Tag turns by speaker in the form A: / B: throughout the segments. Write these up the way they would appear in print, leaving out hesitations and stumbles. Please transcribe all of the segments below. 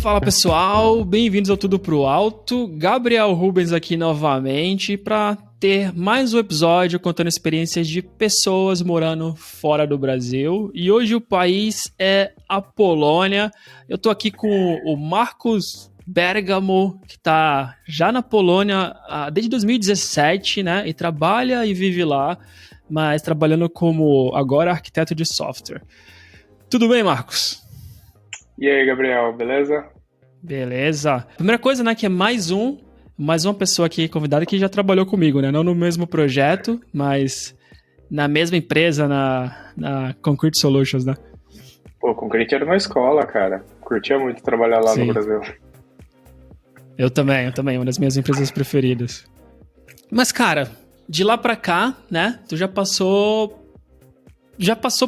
A: Fala pessoal, bem-vindos ao Tudo Pro Alto. Gabriel Rubens aqui novamente para ter mais um episódio contando experiências de pessoas morando fora do Brasil. E hoje o país é a Polônia. Eu tô aqui com o Marcos Bergamo, que tá já na Polônia desde 2017, né? E trabalha e vive lá, mas trabalhando como agora arquiteto de software. Tudo bem, Marcos?
B: E aí, Gabriel, beleza?
A: Beleza. Primeira coisa, né, que é mais uma pessoa aqui convidada que já trabalhou comigo, né? Não no mesmo projeto, mas na mesma empresa, na Concrete Solutions, né?
B: Pô, Concrete era uma escola, cara. Curtia muito trabalhar lá
A: Sim.
B: no Brasil.
A: Eu também, uma das minhas empresas preferidas. Mas, cara, de lá pra cá, né, tu já passou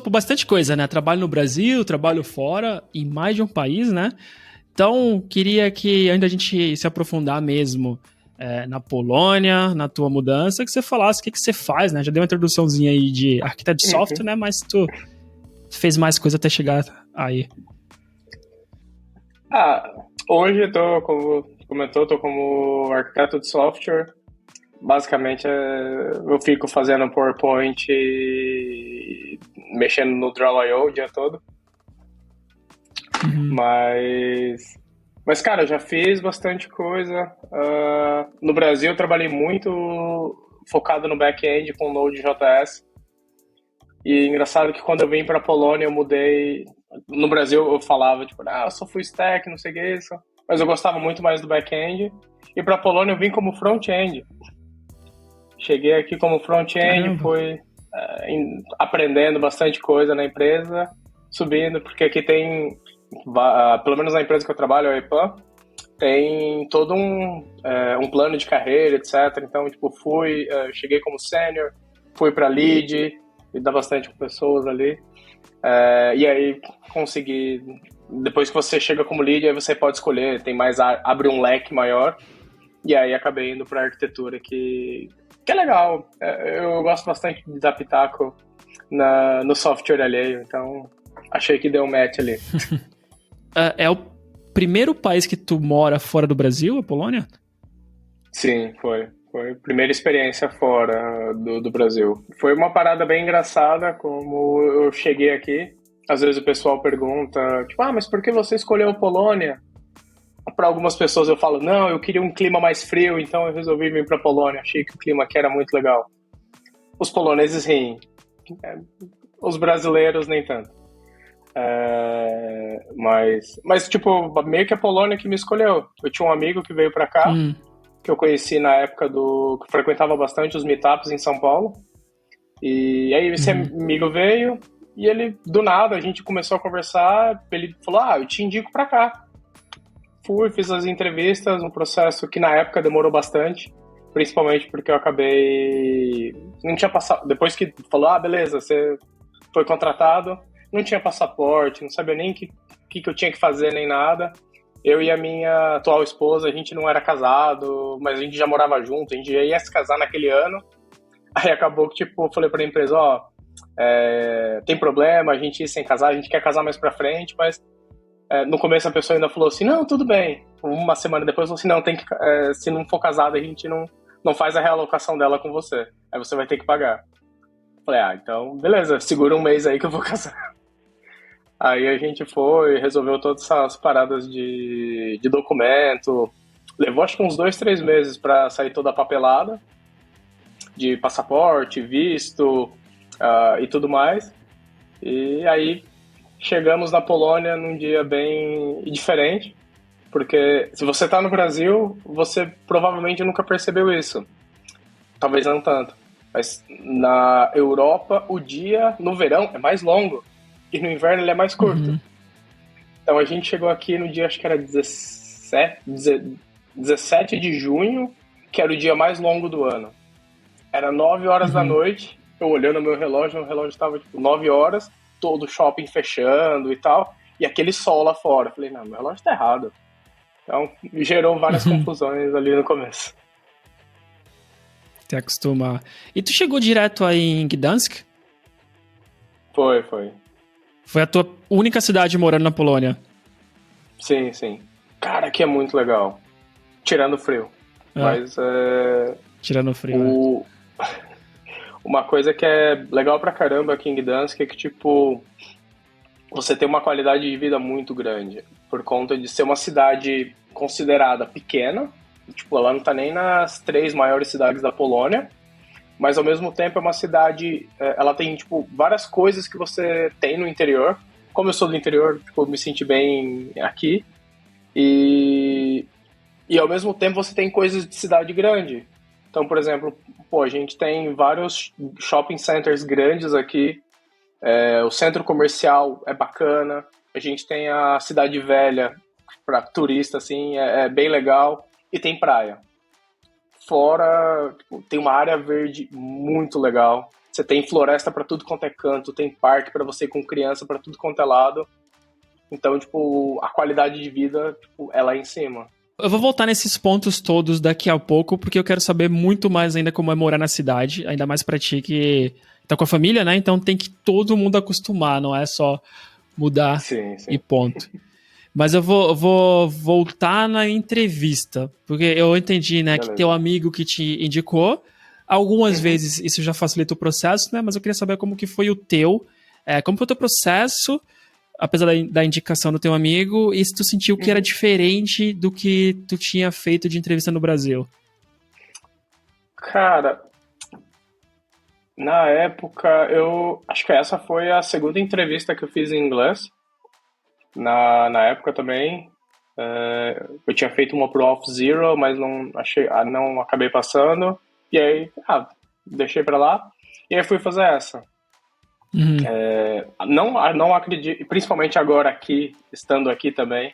A: por bastante coisa, né? Trabalho no Brasil, trabalho fora, em mais de um país, né? Então, queria que, antes da gente se aprofundar mesmo na Polônia, na tua mudança, que você falasse o que você faz, né? Já deu uma introduçãozinha aí de arquiteto de software, né? Mas tu fez mais coisa até chegar aí.
B: Hoje eu tô, como comentou, tô como arquiteto de software. Basicamente, eu fico fazendo PowerPoint e mexendo no Draw.io o dia todo.
A: Uhum.
B: Mas, cara, eu já fiz bastante coisa. No Brasil, eu trabalhei muito focado no back-end com Node.js. E engraçado que quando eu vim pra Polônia, eu mudei. No Brasil, eu falava, tipo, eu só fui stack, não sei o que isso. Mas eu gostava muito mais do back-end. E pra Polônia, eu vim como front-end. Cheguei aqui como front-end, fui aprendendo bastante coisa na empresa, subindo, porque aqui tem, pelo menos na empresa que eu trabalho, a EPAM, tem todo um plano de carreira, etc. Então, tipo, cheguei como sênior, fui para lead, lidar bastante com pessoas ali, e aí consegui, depois que você chega como lead, aí você pode escolher, abre um leque maior, e aí acabei indo para arquitetura, que é legal. Eu gosto bastante de dar pitaco no software alheio, então achei que deu um match ali.
A: É o primeiro país que tu mora fora do Brasil, a Polônia?
B: Sim, foi. Foi a primeira experiência fora do Brasil. Foi uma parada bem engraçada, como eu cheguei aqui. Às vezes o pessoal pergunta, tipo, mas por que você escolheu Polônia? Para algumas pessoas eu falo, não, eu queria um clima mais frio, então eu resolvi vir para Polônia. Achei que o clima aqui era muito legal. Os poloneses riem, os brasileiros nem tanto. Mas, tipo, meio que a Polônia que me escolheu. Eu tinha um amigo que veio para cá, que eu conheci na época que frequentava bastante os meetups em São Paulo. E aí esse amigo veio e ele, do nada, a gente começou a conversar. Ele falou, eu te indico para cá. Fiz as entrevistas, um processo que na época demorou bastante, principalmente porque eu acabei... Não tinha passado... Depois que falou, beleza, você foi contratado, não tinha passaporte, não sabia nem o que eu tinha que fazer, nem nada. Eu e a minha atual esposa, a gente não era casado, mas a gente já morava junto, a gente já ia se casar naquele ano. Aí acabou que, tipo, eu falei pra empresa, tem problema, a gente ir sem casar, a gente quer casar mais pra frente, mas... no começo a pessoa ainda falou assim, não, tudo bem. Uma semana depois falou assim, não, se não for casado, a gente não faz a realocação dela com você. Aí você vai ter que pagar. Falei, então, beleza, segura um mês aí que eu vou casar. Aí a gente resolveu todas essas paradas de documento. Levou acho que uns 2-3 meses pra sair toda a papelada de passaporte, visto e tudo mais. E aí chegamos na Polônia num dia bem diferente, porque se você está no Brasil, você provavelmente nunca percebeu isso. Talvez não tanto. Mas na Europa, o dia no verão é mais longo e no inverno ele é mais curto. Então a gente chegou aqui no dia, acho que era 17 de junho, que era o dia mais longo do ano. Era 9 horas da noite, eu olhando meu relógio, o relógio estava tipo 9 horas, todo o shopping fechando e tal, e aquele sol lá fora. Falei, não, meu relógio tá errado. Então, gerou várias confusões ali no começo.
A: Te acostumar. E tu chegou direto aí em Gdansk?
B: Foi.
A: Foi a tua única cidade morando na Polônia?
B: Sim. Cara, aqui é muito legal. Tirando o frio. Mas
A: tirando o frio,
B: uma coisa que é legal pra caramba aqui em Gdansk é que, tipo, você tem uma qualidade de vida muito grande. Por conta de ser uma cidade considerada pequena. Tipo, ela não tá nem nas 3 maiores cidades da Polônia. Mas, ao mesmo tempo, é uma cidade... Ela tem, tipo, várias coisas que você tem no interior. Como eu sou do interior, tipo, eu me senti bem aqui. E ao mesmo tempo, você tem coisas de cidade grande. Então, por exemplo, a gente tem vários shopping centers grandes aqui. O centro comercial é bacana. A gente tem a cidade velha para turista, assim, é bem legal. E tem praia. Fora, tipo, tem uma área verde muito legal. Você tem floresta para tudo quanto é canto, tem parque para você ir com criança para tudo quanto é lado. Então, tipo, a qualidade de vida, tipo, é lá em cima.
A: Eu vou voltar nesses pontos todos daqui a pouco, porque eu quero saber muito mais ainda como é morar na cidade, ainda mais pra ti que tá com a família, né? Então tem que todo mundo acostumar, não é só mudar
B: sim.
A: E ponto. Mas eu vou voltar na entrevista, porque eu entendi, né, que teu amigo que te indicou, algumas vezes isso já facilita o processo, né, mas eu queria saber como que foi o teu, como foi o teu processo, apesar da indicação do teu amigo, e se tu sentiu que era diferente do que tu tinha feito de entrevista no Brasil.
B: Cara, na época, eu acho que essa foi a segunda entrevista que eu fiz em inglês. Na época também, eu tinha feito uma pro Off Zero, mas não acabei passando. E aí, deixei pra lá. E aí fui fazer essa. Não acredito, principalmente agora aqui, estando aqui também,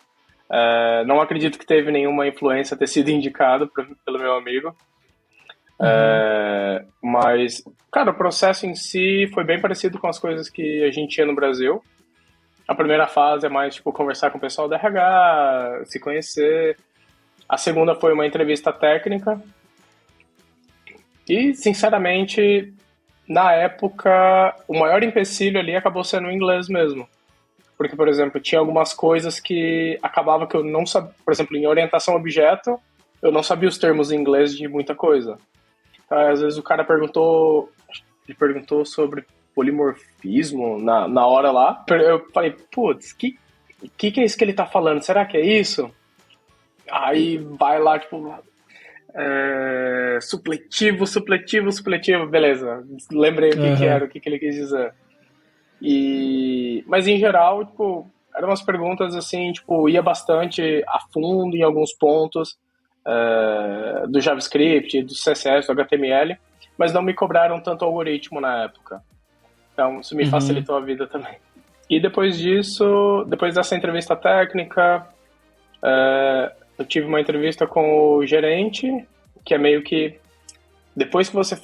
B: não acredito que teve nenhuma influência ter sido indicado pelo meu amigo. Mas, cara, o processo em si foi bem parecido com as coisas que a gente tinha no Brasil. A primeira fase é mais, tipo, conversar com o pessoal da RH, se conhecer. A segunda foi uma entrevista técnica. E, sinceramente, na época, o maior empecilho ali acabou sendo o inglês mesmo. Porque, por exemplo, tinha algumas coisas que acabava que eu não sabia. Por exemplo, em orientação a objeto, eu não sabia os termos em inglês de muita coisa. Então, às vezes o cara perguntou sobre polimorfismo na hora lá. Eu falei, putz, que é isso que ele tá falando? Será que é isso? Aí vai lá, tipo, supletivo, beleza. Lembrei o que era, o que ele quis dizer. Mas em geral, tipo, eram umas perguntas assim, tipo, ia bastante a fundo em alguns pontos do JavaScript, do CSS, do HTML, mas não me cobraram tanto algoritmo na época. Então, isso me facilitou a vida também. E depois disso, depois dessa entrevista técnica, eu tive uma entrevista com o gerente, que é meio que depois que você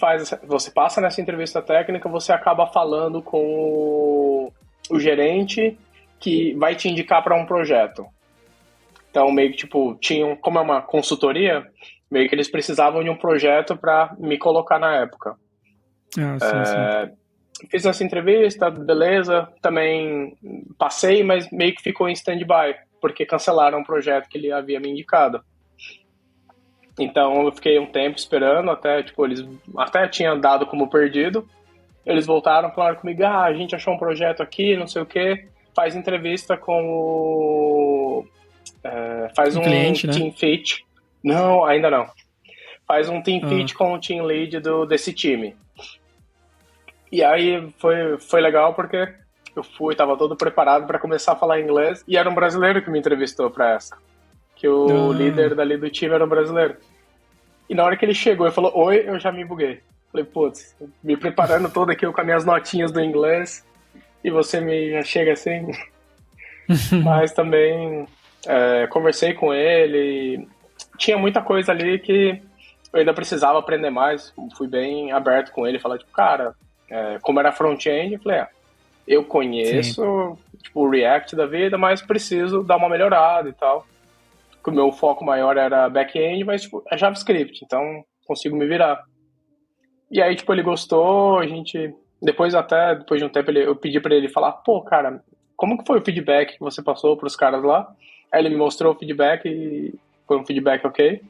B: passa nessa entrevista técnica, você acaba falando com o gerente que vai te indicar para um projeto. Então, meio que, tipo, como é uma consultoria, meio que eles precisavam de um projeto para me colocar na época.
A: Sim.
B: Fiz essa entrevista, beleza, também passei, mas meio que ficou em stand-by, porque cancelaram um projeto que ele havia me indicado. Então eu fiquei um tempo esperando, até, tipo, eles até tinham dado como perdido. Eles voltaram, falaram comigo, a gente achou um projeto aqui, não sei o quê, faz entrevista com o... faz um
A: cliente, né?
B: team fit. Não, ainda não. Faz um team fit com o team lead desse time. E aí foi legal porque eu tava todo preparado para começar a falar inglês e era um brasileiro que me entrevistou para essa. Que o líder dali do time era um brasileiro. E na hora que ele chegou e falou oi, eu já me buguei. Falei, putz, me preparando todo aqui com as minhas notinhas do inglês e você já chega assim. Mas também conversei com ele. Tinha muita coisa ali que eu ainda precisava aprender mais. Fui bem aberto com ele, falar, tipo, cara, como era front-end, eu falei, eu conheço, tipo, o React da vida, mas preciso dar uma melhorada e tal. Porque o meu foco maior era back-end, mas, tipo, é JavaScript, então consigo me virar. E aí, tipo, ele gostou, depois de um tempo, eu pedi pra ele falar, pô, cara, como que foi o feedback que você passou pros caras lá? Aí ele me mostrou o feedback e foi um feedback ok.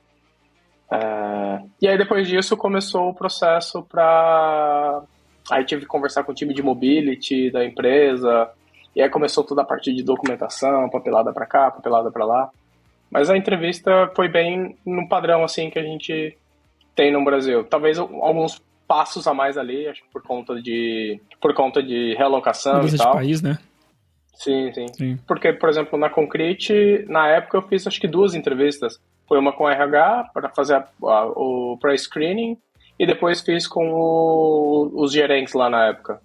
B: E aí depois disso começou o processo para... Aí tive que conversar com o time de mobility da empresa, e aí começou toda a parte de documentação, papelada para cá, papelada para lá. Mas a entrevista foi bem no padrão assim que a gente tem no Brasil. Talvez alguns passos a mais ali, acho que por conta de realocação
A: Mudança
B: e tal.
A: de país, né?
B: Sim. Porque, por exemplo, na Concrete, na época eu fiz acho que 2 entrevistas. Foi uma com o RH para fazer o pré-screening e depois fiz com os gerentes lá na época.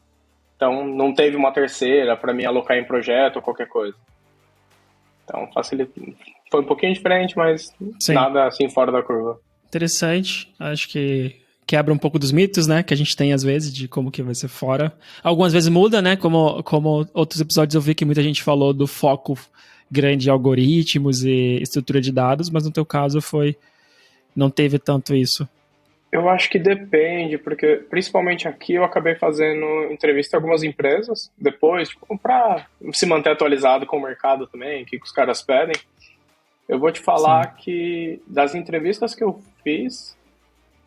B: Então não teve uma terceira para me alocar em projeto ou qualquer coisa. Então foi um pouquinho diferente, mas nada assim fora da curva.
A: Interessante. Acho que quebra um pouco dos mitos, né, que a gente tem às vezes de como que vai ser fora. Algumas vezes muda, né, como outros episódios eu vi que muita gente falou do foco grande em algoritmos e estrutura de dados, mas no teu caso não teve tanto isso.
B: Eu acho que depende, porque principalmente aqui eu acabei fazendo entrevista a algumas empresas depois, tipo, para se manter atualizado com o mercado também, o que os caras pedem. Eu vou te falar que das entrevistas que eu fiz,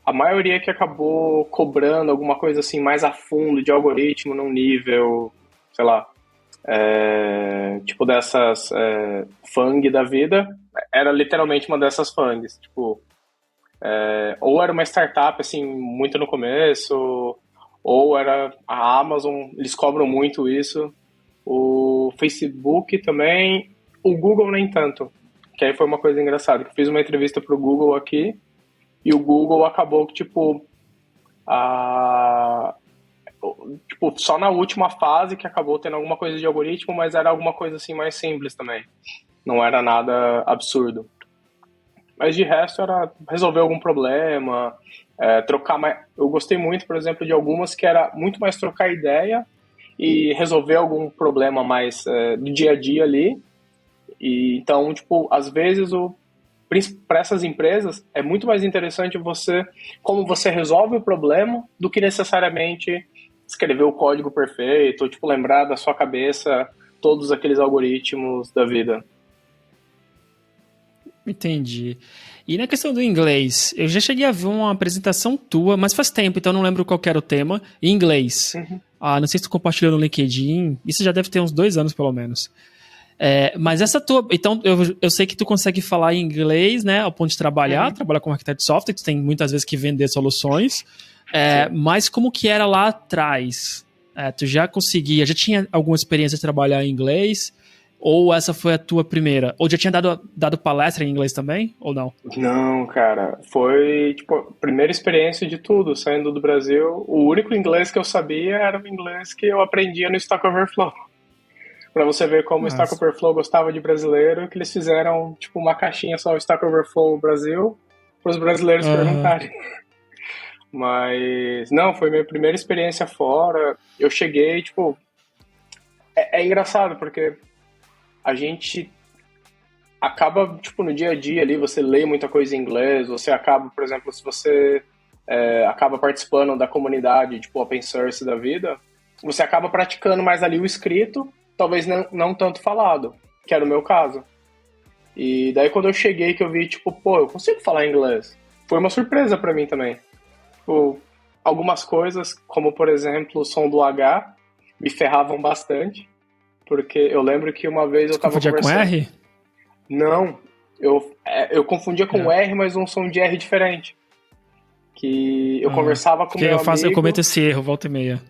B: a maioria que acabou cobrando alguma coisa assim mais a fundo de algoritmo num nível, sei lá, tipo dessas FANG da vida, era literalmente uma dessas FANGs, tipo, ou era uma startup assim muito no começo, ou era a Amazon, eles cobram muito isso, o Facebook também, o Google nem tanto, que aí foi uma coisa engraçada, que eu fiz uma entrevista pro Google aqui, e o Google acabou que, tipo, só na última fase que acabou tendo alguma coisa de algoritmo, mas era alguma coisa assim mais simples também. Não era nada absurdo. Mas de resto era resolver algum problema, trocar mais... Eu gostei muito, por exemplo, de algumas que era muito mais trocar ideia e resolver algum problema mais do dia a dia ali. E, então, tipo, às vezes para essas empresas é muito mais interessante como você resolve o problema do que necessariamente escrever o código perfeito ou tipo lembrar da sua cabeça todos aqueles algoritmos da vida.
A: Entendi. E na questão do inglês, eu já cheguei a ver uma apresentação tua, mas faz tempo, então eu não lembro qual era o tema, em inglês. Uhum. Não sei se tu compartilhou no LinkedIn, isso já deve ter uns 2 anos pelo menos. Mas essa tua... Então, eu sei que tu consegue falar em inglês, né? Ao ponto de trabalhar como arquiteto de software, tu tem muitas vezes que vender soluções. Mas como que era lá atrás? Tu já tinha alguma experiência de trabalhar em inglês? Ou essa foi a tua primeira? Ou já tinha dado palestra em inglês também? Ou não?
B: Não, cara. Foi, tipo, a primeira experiência de tudo. Saindo do Brasil, o único inglês que eu sabia era o inglês que eu aprendia no Stack Overflow. Pra você ver como o Stack Overflow gostava de brasileiro, que eles fizeram, tipo, uma caixinha só, o Stack Overflow Brasil, para os brasileiros perguntarem. Mas, não, foi minha primeira experiência fora. Eu cheguei, tipo... É engraçado, porque a gente acaba, tipo, no dia a dia ali, você lê muita coisa em inglês, você acaba, por exemplo, se você acaba participando da comunidade, tipo, open source da vida, você acaba praticando mais ali o escrito, talvez não tanto falado, que era o meu caso. E daí quando eu cheguei que eu vi, tipo, pô, eu consigo falar inglês. Foi uma surpresa pra mim também. Tipo, algumas coisas, como por exemplo o som do H, me ferravam bastante. Porque eu lembro que uma vez eu tava conversando...
A: Confundia com R?
B: Não, eu confundia com R, mas um som de R diferente. Que eu conversava com meu amigo...
A: Eu cometo esse erro, volta e meia.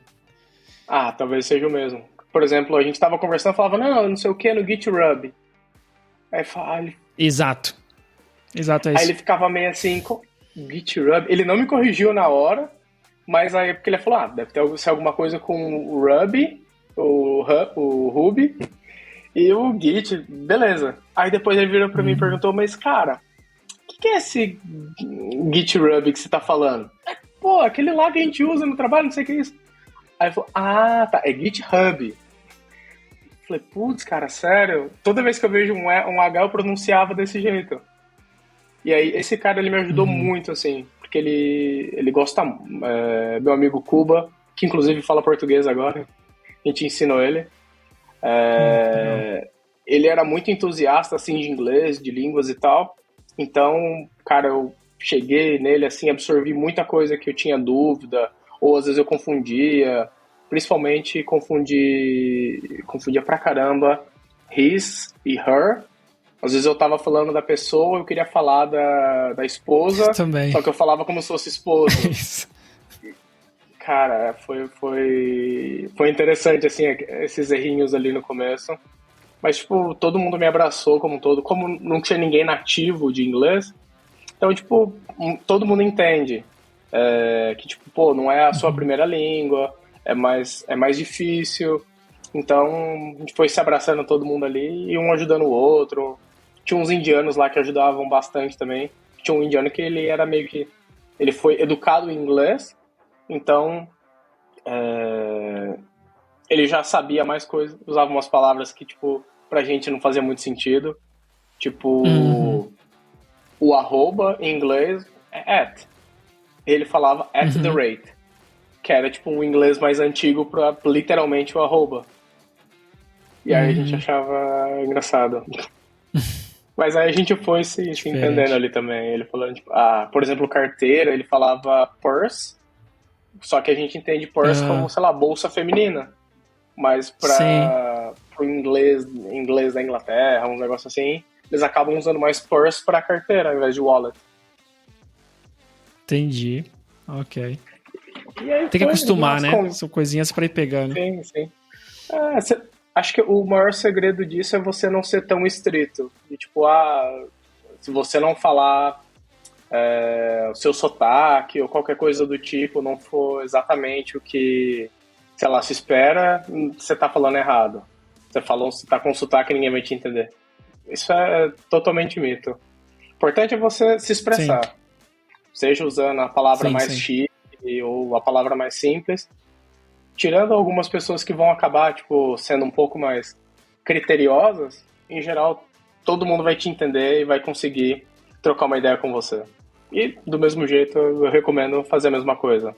B: Talvez seja o mesmo. Por exemplo, a gente tava conversando e falava, não sei o que, no GitHub. Aí fala...
A: Exato, é isso.
B: Aí ele ficava meio assim, GitHub. Ele não me corrigiu na hora, mas aí porque ele falou, deve ser alguma coisa com o Ruby, o Ruby e o Git, beleza. Aí depois ele virou pra mim e perguntou, mas cara, o que é esse GitHub que você tá falando? Pô, aquele lá que a gente usa no trabalho, não sei o que é isso. Aí ele falou, tá, é GitHub. Falei, putz, cara, sério? Toda vez que eu vejo um H, eu pronunciava desse jeito. E aí, esse cara, ele me ajudou muito, assim, porque ele gosta... meu amigo Cuba, que inclusive fala português agora, a gente ensinou ele. ele era muito entusiasta, assim, de inglês, de línguas e tal. Então, cara, eu cheguei nele, assim, absorvi muita coisa que eu tinha dúvida, ou às vezes eu confundia, principalmente confundia pra caramba his e her. Às vezes eu tava falando da pessoa, eu queria falar da esposa,
A: Também.
B: só que eu falava como se fosse esposo.
A: Isso.
B: Cara, foi interessante, assim, esses errinhos ali no começo. Mas, tipo, todo mundo me abraçou como um todo. Como não tinha ninguém nativo de inglês, então, tipo, todo mundo entende que, tipo, pô, não é a sua primeira língua, é mais difícil. Então, a gente foi se abraçando todo mundo ali e um ajudando o outro. Tinha uns indianos lá que ajudavam bastante também. Tinha um indiano que ele era meio que... Ele foi educado em inglês, então ele já sabia mais coisas, usava umas palavras que, tipo, pra gente não fazia muito sentido. Tipo, o arroba em inglês é at. Ele falava at the rate, que era, tipo, um inglês mais antigo pra literalmente o arroba. E aí a gente achava engraçado. Mas aí a gente foi se entendendo ali também. Ele falando, tipo, por exemplo, carteira, ele falava purse, só que a gente entende purse como, sei lá, bolsa feminina. Mas pro inglês da Inglaterra, um negócio assim, eles acabam usando mais purse pra carteira ao invés de wallet.
A: Entendi. Ok.
B: Aí
A: tem que acostumar, né? São coisinhas pra ir pegando.
B: Sim, sim. Acho que o maior segredo disso é você não ser tão estrito. E, tipo, se você não falar o seu sotaque ou qualquer coisa do tipo, não for exatamente o que, sei lá, se espera, você tá falando errado. Você tá com sotaque e ninguém vai te entender. Isso é totalmente mito. O importante é você se expressar. Sim. Seja usando a palavra mais chique ou a palavra mais simples. Tirando algumas pessoas que vão acabar, tipo, sendo um pouco mais criteriosas, em geral, todo mundo vai te entender e vai conseguir trocar uma ideia com você. E, do mesmo jeito, eu recomendo fazer a mesma coisa.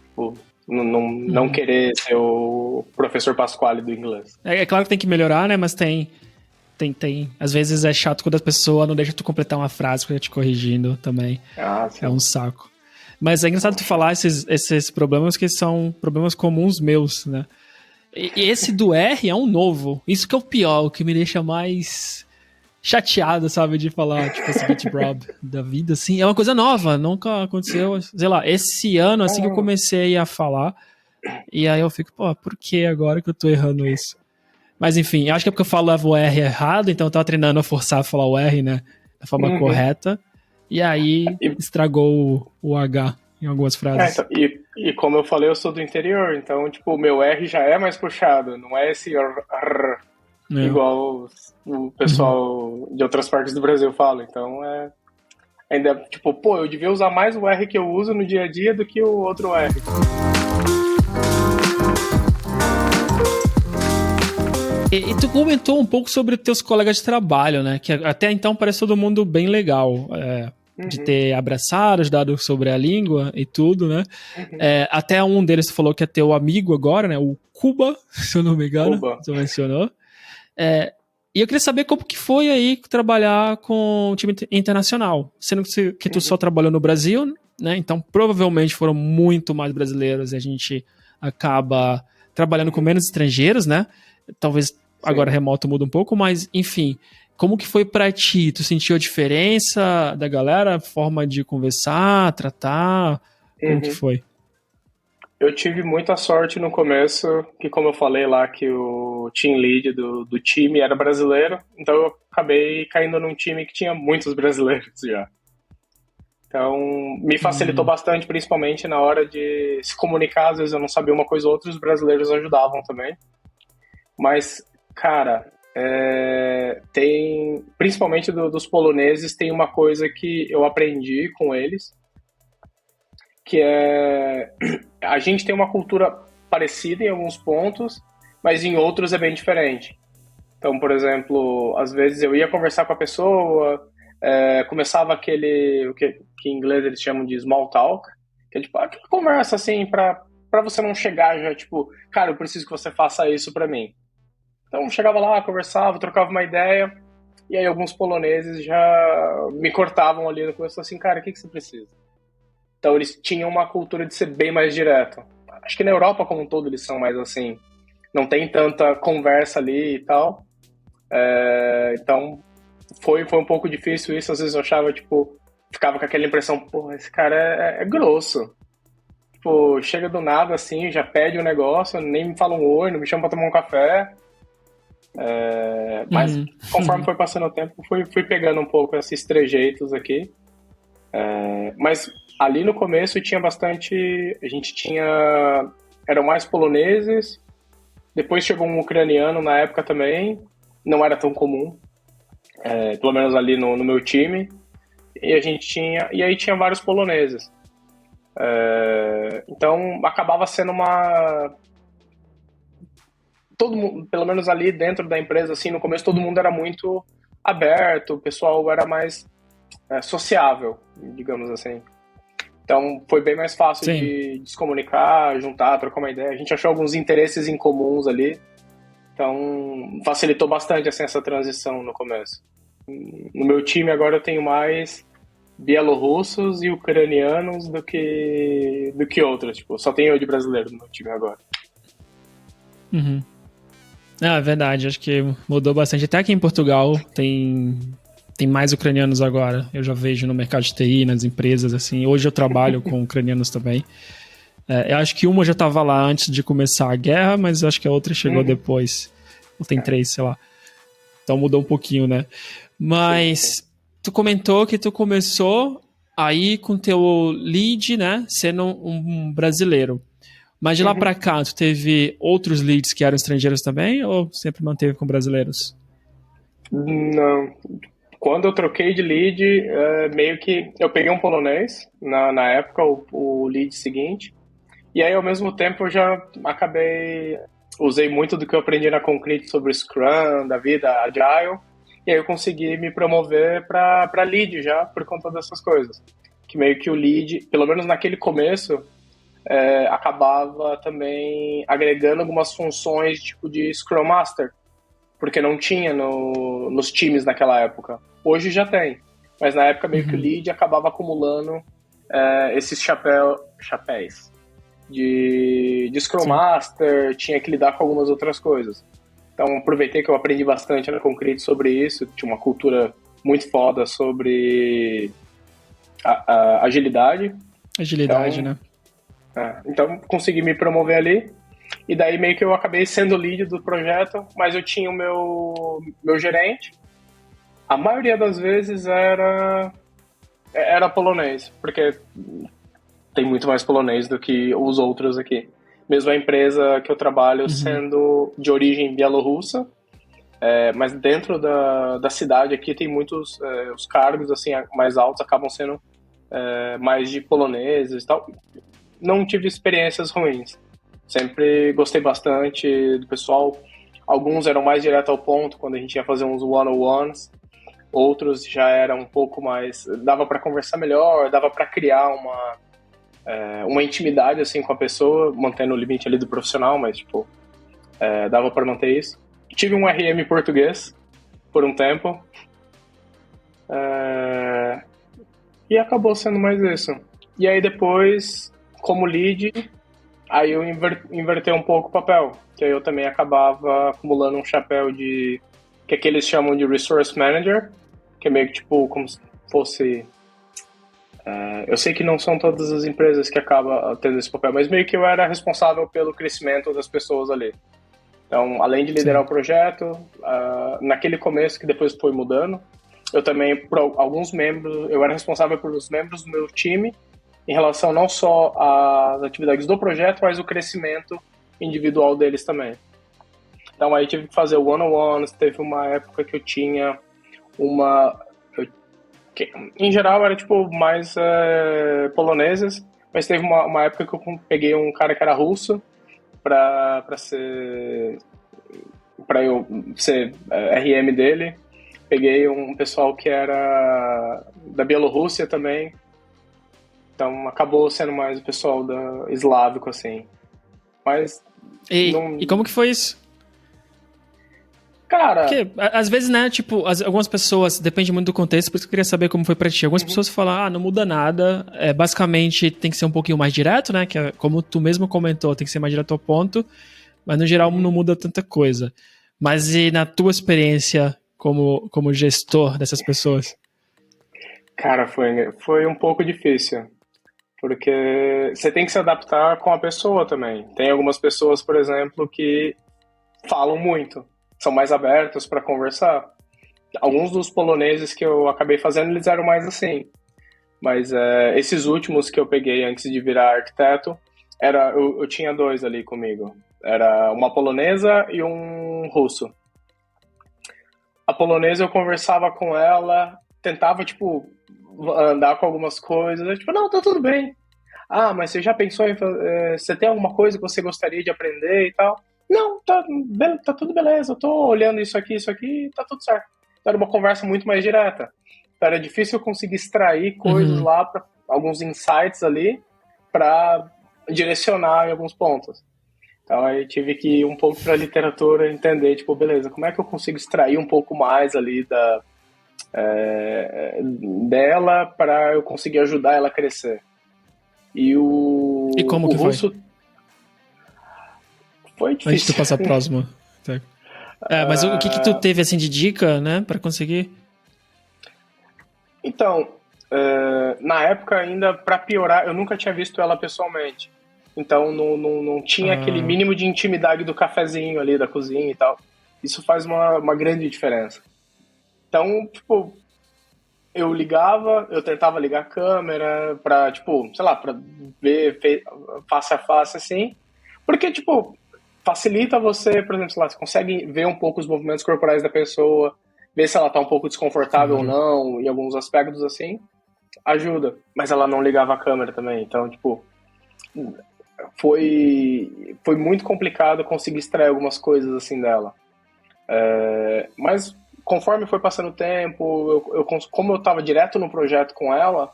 B: Tipo, não querer ser o professor Pasquale do inglês.
A: É claro que tem que melhorar, né? Mas tem. Às vezes é chato quando a pessoa não deixa tu completar uma frase quando te corrigindo também.
B: Sim.
A: É um saco. Mas é engraçado tu falar esses problemas que são problemas comuns meus, né? E esse do R é um novo. Isso que é o pior, o que me deixa mais chateado, sabe? De falar, tipo, esse GitBrob da vida, assim. É uma coisa nova, nunca aconteceu, sei lá, esse ano, assim, que eu comecei a falar. E aí eu fico, pô, por que agora que eu tô errando isso? Mas enfim, acho que é porque eu falava o R errado, então eu tava treinando a forçar a falar o R, né? Da forma correta. E aí estragou o H em algumas frases.
B: Então, e como eu falei, eu sou do interior, então, tipo, o meu R já é mais puxado, não é esse R, igual o pessoal de outras partes do Brasil fala. Então, ainda, tipo, pô, eu devia usar mais o R que eu uso no dia a dia do que o outro R.
A: E tu comentou um pouco sobre teus colegas de trabalho, né? Que até então parece todo mundo bem legal. De ter abraçado, ajudado sobre a língua e tudo, né? Até um deles falou que é teu amigo agora, né? O Cuba, se eu não me engano. Você mencionou. E eu queria saber como que foi aí trabalhar com o time internacional. Sendo que tu só trabalhou no Brasil, né? Então provavelmente foram muito mais brasileiros e a gente acaba trabalhando com menos estrangeiros, né? Talvez agora remoto muda um pouco, mas enfim, como que foi pra ti? Tu sentiu a diferença da galera, forma de conversar, tratar? Como que foi?
B: Eu tive muita sorte no começo, que como eu falei lá, que o team lead do time era brasileiro, então eu acabei caindo num time que tinha muitos brasileiros já. Então, me facilitou bastante, principalmente na hora de se comunicar. Às vezes eu não sabia uma coisa ou outra, os brasileiros ajudavam também. Mas, cara, principalmente dos poloneses, tem uma coisa que eu aprendi com eles, que a gente tem uma cultura parecida em alguns pontos, mas em outros é bem diferente. Então, por exemplo, às vezes eu ia conversar com a pessoa, começava o que em inglês eles chamam de small talk, que é tipo, aquela conversa assim, pra você não chegar já, tipo, cara, eu preciso que você faça isso pra mim. Então chegava lá, conversava, trocava uma ideia, e aí alguns poloneses já me cortavam ali no começo, assim, cara, o que você precisa? Então eles tinham uma cultura de ser bem mais direto. Acho que na Europa como um todo eles são mais assim, não tem tanta conversa ali e tal. Então foi um pouco difícil isso, às vezes eu achava, tipo, ficava com aquela impressão, pô, esse cara é grosso. Tipo, chega do nada assim, já pede um negócio, nem me fala um oi, não me chama pra tomar um café. Mas conforme foi passando o tempo, fui pegando um pouco esses trejeitos aqui. Mas ali no começo tinha bastante. A gente tinha. Eram mais poloneses. Depois chegou um ucraniano na época também. Não era tão comum. Pelo menos ali no meu time. E a gente tinha. E aí tinha vários poloneses. Então acabava sendo uma. Todo mundo, pelo menos ali dentro da empresa, assim, no começo todo mundo era muito aberto, o pessoal era mais sociável, digamos assim. Então foi bem mais fácil de se comunicar, juntar, trocar uma ideia. A gente achou alguns interesses em comuns ali, então facilitou bastante assim, essa transição no começo. No meu time agora eu tenho mais bielorrussos e ucranianos do que outros. Tipo, só tenho eu de brasileiro no meu time agora.
A: Uhum. É verdade, acho que mudou bastante. Até aqui em Portugal tem mais ucranianos agora. Eu já vejo no mercado de TI, nas empresas, assim. Hoje eu trabalho com ucranianos também. Eu acho que uma já estava lá antes de começar a guerra, mas acho que a outra chegou depois. Ou tem 3, sei lá. Então mudou um pouquinho, né? Mas tu comentou que tu começou aí com teu lead, né? Sendo um brasileiro. Mas de lá pra cá, tu teve outros leads que eram estrangeiros também, ou sempre manteve com brasileiros?
B: Não. Quando eu troquei de lead, meio que eu peguei um polonês na época, o lead seguinte, e aí ao mesmo tempo eu já usei muito do que eu aprendi na Concrete sobre Scrum, da vida Agile, e aí eu consegui me promover para lead já por conta dessas coisas. Que meio que o lead, pelo menos naquele começo, acabava também agregando algumas funções tipo de Scrum Master, porque não tinha nos times naquela época. Hoje já tem, mas na época meio que o lead acabava acumulando esses chapéus de Scrum Master, tinha que lidar com algumas outras coisas. Então aproveitei que eu aprendi bastante na Concrete sobre isso, tinha uma cultura muito foda sobre a agilidade.
A: Agilidade,
B: então,
A: né?
B: Então consegui me promover ali, e daí meio que eu acabei sendo o lead do projeto, mas eu tinha o meu gerente. A maioria das vezes era polonês, porque tem muito mais polonês do que os outros aqui. Mesmo a empresa que eu trabalho sendo de origem bielorrussa, mas dentro da cidade aqui tem muitos, os cargos assim mais altos acabam sendo mais de poloneses e tal. Não tive experiências ruins. Sempre gostei bastante do pessoal. Alguns eram mais direto ao ponto, quando a gente ia fazer uns one-on-ones. Outros já eram um pouco mais... Dava para conversar melhor, dava para criar uma intimidade assim, com a pessoa, mantendo o limite ali do profissional, mas tipo, dava para manter isso. Tive um RM português por um tempo. E acabou sendo mais isso. E aí depois, como lead, aí eu invertei um pouco o papel, que aí eu também acabava acumulando um chapéu que aqui eles chamam de Resource Manager, que é meio que tipo como se fosse... eu sei que não são todas as empresas que acabam tendo esse papel, mas meio que eu era responsável pelo crescimento das pessoas ali. Então, além de liderar o projeto, naquele começo que depois foi mudando, eu também, por alguns membros, eu era responsável pelos membros do meu time, em relação não só às atividades do projeto, mas o crescimento individual deles também. Então aí tive que fazer o one-on-one, teve uma época que eu tinha que, em geral era tipo mais poloneses, mas teve uma época que eu peguei um cara que era russo para eu ser RM dele. Peguei um pessoal que era da Bielorrússia também. Então acabou sendo mais o pessoal eslávico, assim. Mas.
A: E como que foi isso?
B: Cara...
A: Porque, às vezes, né, tipo, algumas pessoas, depende muito do contexto, por isso que eu queria saber como foi pra ti. Algumas pessoas falam, não muda nada, basicamente tem que ser um pouquinho mais direto, né, que como tu mesmo comentou, tem que ser mais direto ao ponto, mas no geral não muda tanta coisa. Mas e na tua experiência como gestor dessas pessoas?
B: Cara, foi um pouco difícil, porque você tem que se adaptar com a pessoa também. Tem algumas pessoas, por exemplo, que falam muito, são mais abertos para conversar. Alguns dos poloneses que eu acabei fazendo, eles eram mais assim. Mas esses últimos que eu peguei antes de virar arquiteto, eu tinha dois ali comigo. Era uma polonesa e um russo. A polonesa eu conversava com ela, tentava, tipo, andar com algumas coisas. Eu, tipo, não, tá tudo bem. Ah, mas você já pensou em fazer... Você tem alguma coisa que você gostaria de aprender e tal? Não, tá tudo beleza. Eu tô olhando isso aqui, tá tudo certo. Então, era uma conversa muito mais direta. Então, era difícil eu conseguir extrair coisas lá, alguns insights ali, para direcionar em alguns pontos. Então aí tive que ir um pouco para a literatura, entender, tipo, beleza, como é que eu consigo extrair um pouco mais ali dela para eu conseguir ajudar ela a crescer. E
A: E como
B: o
A: que foi?
B: russo foi
A: Antes de
B: difícil.
A: tu passar pro próximo. Mas o que tu teve, assim, de dica, né, pra conseguir?
B: Então, na época ainda, para piorar, eu nunca tinha visto ela pessoalmente. Então não tinha aquele mínimo de intimidade do cafezinho ali, da cozinha e tal. Isso faz uma grande diferença. Então, tipo, eu tentava ligar a câmera pra, tipo, sei lá, pra ver face a face, assim. Porque, tipo, facilita você, por exemplo, sei lá, você consegue ver um pouco os movimentos corporais da pessoa, ver se ela tá um pouco desconfortável ou não, em alguns aspectos, assim, ajuda. Mas ela não ligava a câmera também, então, tipo, foi muito complicado conseguir extrair algumas coisas, assim, dela. Mas conforme foi passando o tempo, como eu estava direto no projeto com ela,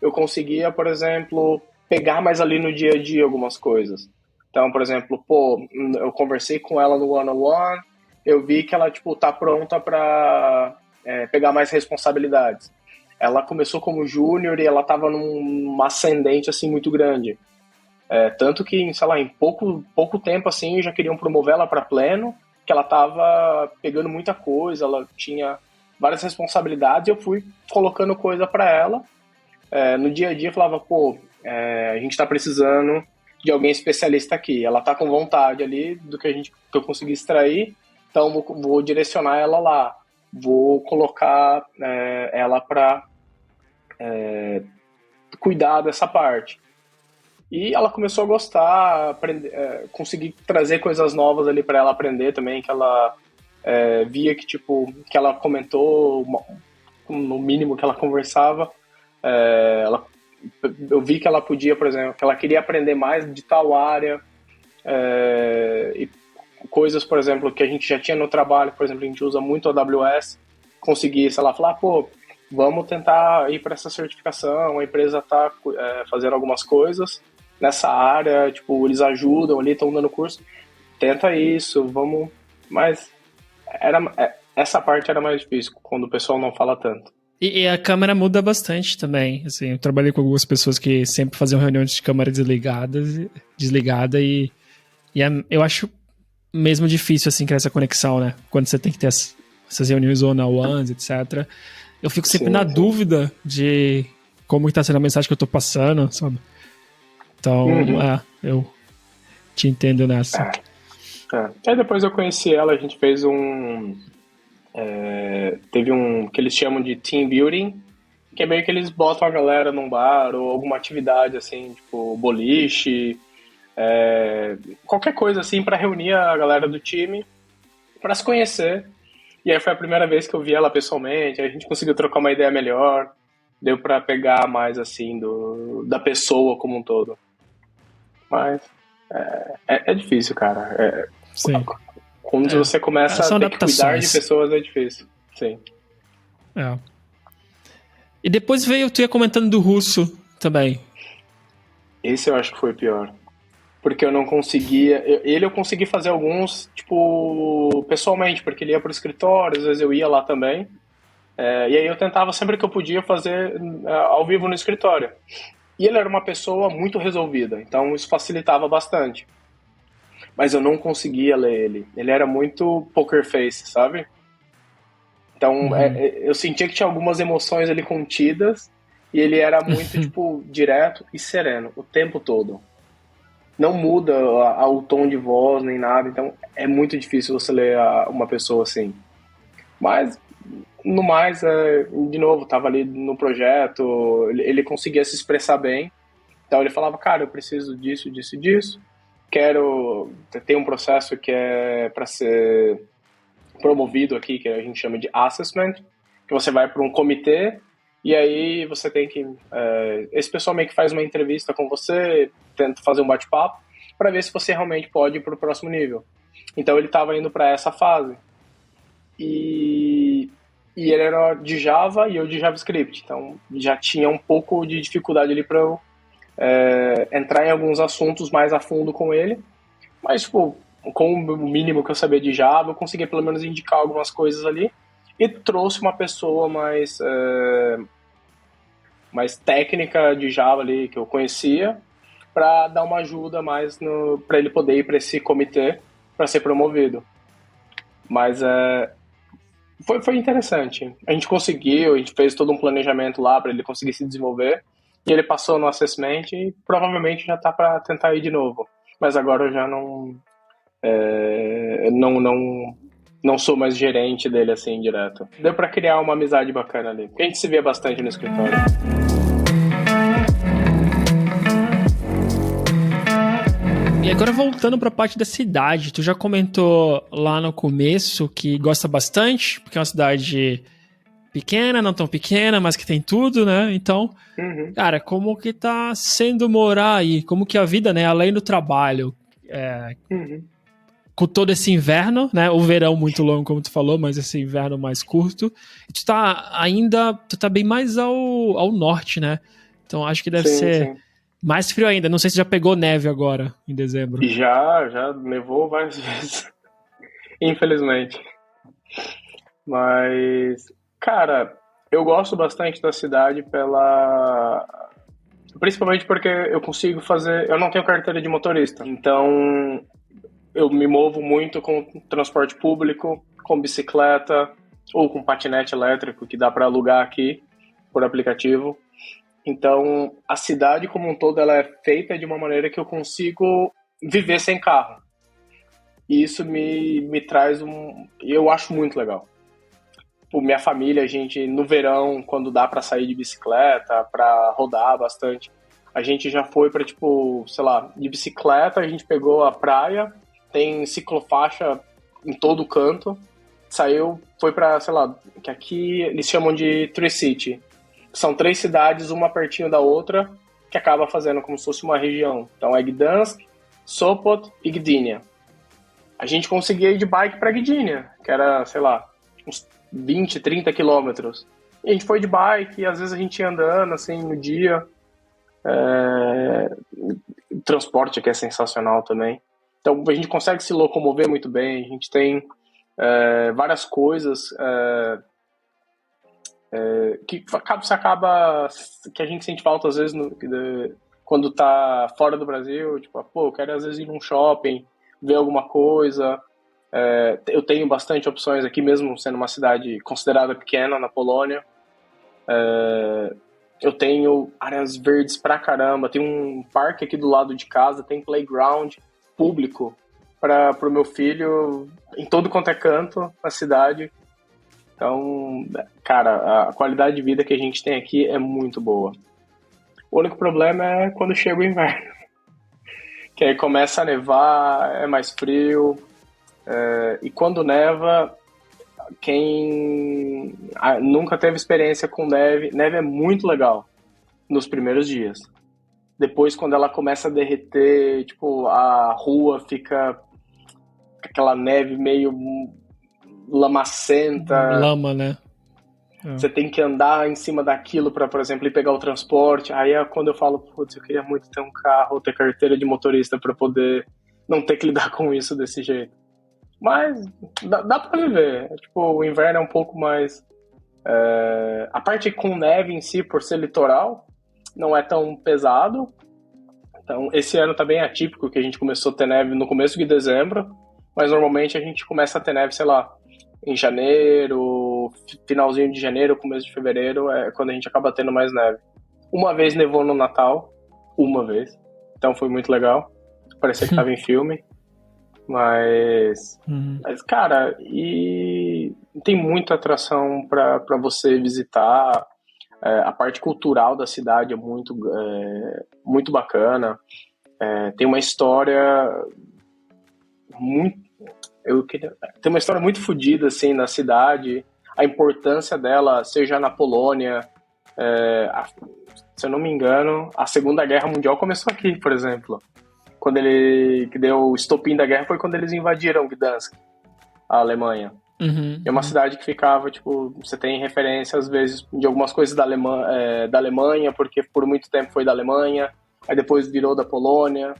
B: eu conseguia, por exemplo, pegar mais ali no dia a dia algumas coisas. Então, por exemplo, eu conversei com ela no one-on-one, eu vi que ela, tipo, tá pronta para pegar mais responsabilidades. Ela começou como júnior e ela estava numa ascendente, assim, muito grande. Tanto que, sei lá, em pouco tempo, assim, já queriam promover ela para pleno, que ela tava pegando muita coisa, ela tinha várias responsabilidades, e eu fui colocando coisa para ela. No dia a dia eu falava, a gente tá precisando de alguém especialista aqui. Ela tá com vontade ali do que eu consegui extrair, então vou direcionar ela lá. Vou colocar ela para cuidar dessa parte. E ela começou a gostar, conseguir trazer coisas novas ali para ela aprender também, que ela via que, tipo, que ela comentou, no mínimo que ela conversava, eu vi que ela podia, por exemplo, que ela queria aprender mais de tal área, e coisas, por exemplo, que a gente já tinha no trabalho, por exemplo, a gente usa muito a AWS, conseguir, sei lá, falar, vamos tentar ir para essa certificação, a empresa está fazendo algumas coisas nessa área, tipo, eles ajudam ali, estão dando curso, tenta isso, vamos, mas essa parte era mais difícil, quando o pessoal não fala tanto.
A: E a câmera muda bastante também, assim, eu trabalhei com algumas pessoas que sempre faziam reuniões de câmera desligada e eu acho mesmo difícil, assim, criar essa conexão, né, quando você tem que ter essas reuniões one-on-ones, etc. Eu fico sempre na dúvida de como está sendo a mensagem que eu tô passando, sabe? Então, eu te entendo nessa.
B: Aí depois eu conheci ela, a gente fez teve que eles chamam de team building, que é meio que eles botam a galera num bar ou alguma atividade assim, tipo boliche, qualquer coisa assim para reunir a galera do time para se conhecer. E aí foi a primeira vez que eu vi ela pessoalmente, a gente conseguiu trocar uma ideia melhor, deu para pegar mais assim da pessoa como um todo. Mas é difícil, cara.
A: Sim.
B: Quando você começa a ter que cuidar de pessoas, é difícil. Sim.
A: E depois tu ia comentando do russo também.
B: Esse eu acho que foi o pior. porque eu não conseguia. Eu consegui fazer alguns, tipo, pessoalmente, porque ele ia pro escritório, às vezes eu ia lá também. E aí eu tentava sempre que eu podia fazer ao vivo no escritório. E ele era uma pessoa muito resolvida, então isso facilitava bastante. Mas eu não conseguia ler ele. Ele era muito poker face, sabe? Então eu sentia que tinha algumas emoções ali contidas e ele era muito, tipo, direto e sereno o tempo todo. Não muda o tom de voz nem nada, então é muito difícil você ler uma pessoa assim. Mas, no mais, de novo, tava ali no projeto, ele conseguia se expressar bem, então ele falava, cara, eu preciso disso, disso e disso, tem um processo que é para ser promovido aqui, que a gente chama de assessment, que você vai para um comitê, e aí você tem que, esse pessoal meio que faz uma entrevista com você, tenta fazer um bate-papo, para ver se você realmente pode ir para o próximo nível. Então ele estava indo para essa fase. E ele era de Java e eu de JavaScript, então já tinha um pouco de dificuldade ali para eu entrar em alguns assuntos mais a fundo com ele, mas tipo, com o mínimo que eu sabia de Java, eu conseguia pelo menos indicar algumas coisas ali e trouxe uma pessoa mais técnica de Java ali que eu conhecia para dar uma ajuda mais para ele poder ir para esse comitê para ser promovido. Mas foi interessante. A gente fez todo um planejamento lá para ele conseguir se desenvolver. E ele passou no assessment e provavelmente já tá para tentar ir de novo. Mas agora eu já não sou mais gerente dele assim direto. Deu para criar uma amizade bacana ali. Porque a gente se via bastante no escritório.
A: E agora voltando para a parte da cidade, tu já comentou lá no começo que gosta bastante, porque é uma cidade pequena, não tão pequena, mas que tem tudo, né? Então, cara, como que tá sendo morar aí? Como que a vida, né, além do trabalho, com todo esse inverno, né? O verão muito longo, como tu falou, mas esse inverno mais curto. E tu tá bem mais ao norte, né? Então acho que deve ser mais frio ainda. Não sei se já pegou neve agora, em dezembro.
B: Já nevou várias vezes. Infelizmente. Mas, cara, eu gosto bastante da cidade principalmente porque eu consigo fazer... Eu não tenho carteira de motorista, então eu me movo muito com transporte público, com bicicleta ou com patinete elétrico que dá para alugar aqui por aplicativo. Então, a cidade como um todo ela é feita de uma maneira que eu consigo viver sem carro. E isso me traz eu acho muito legal. Por minha família, a gente, no verão, quando dá pra sair de bicicleta, pra rodar bastante, a gente já foi pra, tipo, sei lá, de bicicleta, a gente pegou a praia, tem ciclofaixa em todo canto, foi pra, sei lá, que aqui eles chamam de Tri-City. São 3 cidades, uma pertinho da outra, que acaba fazendo como se fosse uma região. Então é Gdansk, Sopot e Gdynia. A gente conseguia ir de bike pra Gdynia, que era, sei lá, uns 20, 30 quilômetros. E a gente foi de bike, e às vezes a gente ia andando, assim, no dia. O transporte aqui é sensacional também. Então a gente consegue se locomover muito bem, a gente tem várias coisas que que a gente sente falta às vezes quando tá fora do Brasil, tipo, pô, eu quero às vezes ir num shopping, ver alguma coisa. Eu tenho bastante opções aqui, mesmo sendo uma cidade considerada pequena na Polônia. Eu tenho áreas verdes pra caramba, tem um parque aqui do lado de casa, tem playground público para o meu filho em todo quanto é canto na cidade. Então, cara, a qualidade de vida que a gente tem aqui é muito boa. O único problema é quando chega o inverno, que aí começa a nevar, é mais frio, e quando neva, quem nunca teve experiência com neve é muito legal nos primeiros dias. Depois, quando ela começa a derreter, tipo, a rua fica aquela neve meio lamacenta.
A: Lama, né?
B: Você tem que andar em cima daquilo para, por exemplo, ir pegar o transporte. Aí é quando eu falo, putz, eu queria muito ter um carro ou ter carteira de motorista para poder não ter que lidar com isso desse jeito. Mas dá para viver. Tipo, o inverno é um pouco mais... a parte com neve em si, por ser litoral, não é tão pesado. Então, esse ano tá bem atípico, que a gente começou a ter neve no começo de dezembro, mas normalmente a gente começa a ter neve, sei lá, em janeiro, finalzinho de janeiro, começo de fevereiro, é quando a gente acaba tendo mais neve. Uma vez nevou no Natal, uma vez, então foi muito legal, parecia que tava em filme, mas cara, e tem muita atração para você visitar. A parte cultural da cidade é muito bacana. Tem uma história tem uma história muito fodida assim na cidade. A importância dela, seja na Polônia, se eu não me engano, a Segunda Guerra Mundial começou aqui, por exemplo. Quando que deu o estopim da guerra foi quando eles invadiram Gdansk, a Alemanha. É uma cidade que ficava, tipo, você tem referência às vezes de algumas coisas da Alemanha, porque por muito tempo foi da Alemanha, aí depois virou da Polônia.